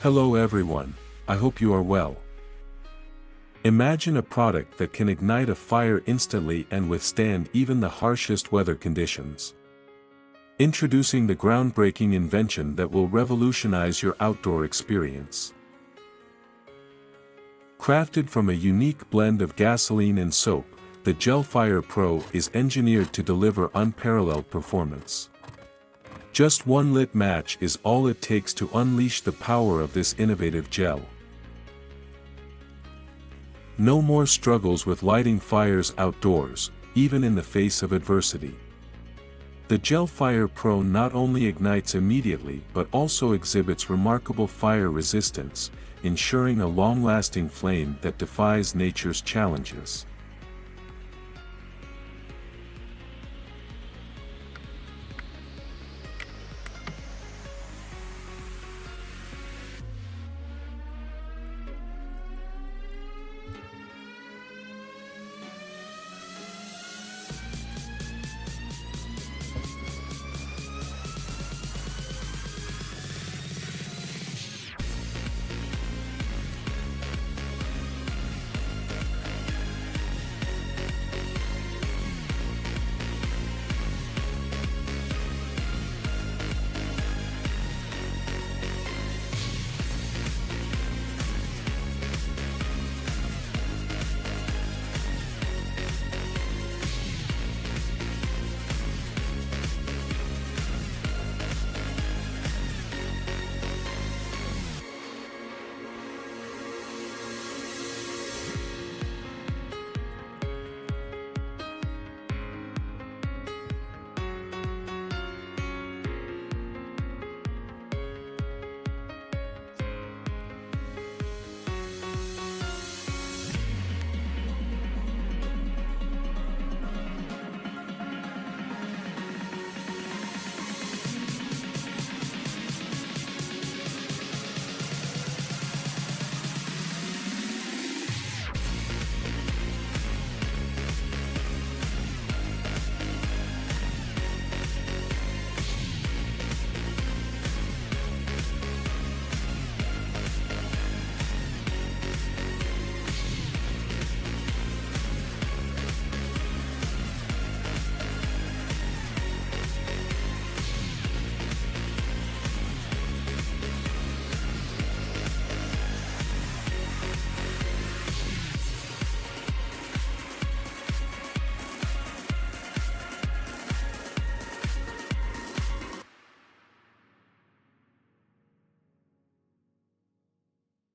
Hello everyone, I hope you are well. Imagine a product that can ignite a fire instantly and withstand even the harshest weather conditions. Introducing the groundbreaking invention that will revolutionize your outdoor experience. Crafted from a unique blend of gasoline and soap, the GelFire Pro is engineered to deliver unparalleled performance. Just one lit match is all it takes to unleash the power of this innovative gel. No more struggles with lighting fires outdoors, even in the face of adversity. The GelFire Pro not only ignites immediately but also exhibits remarkable fire resistance, ensuring a long-lasting flame that defies nature's challenges.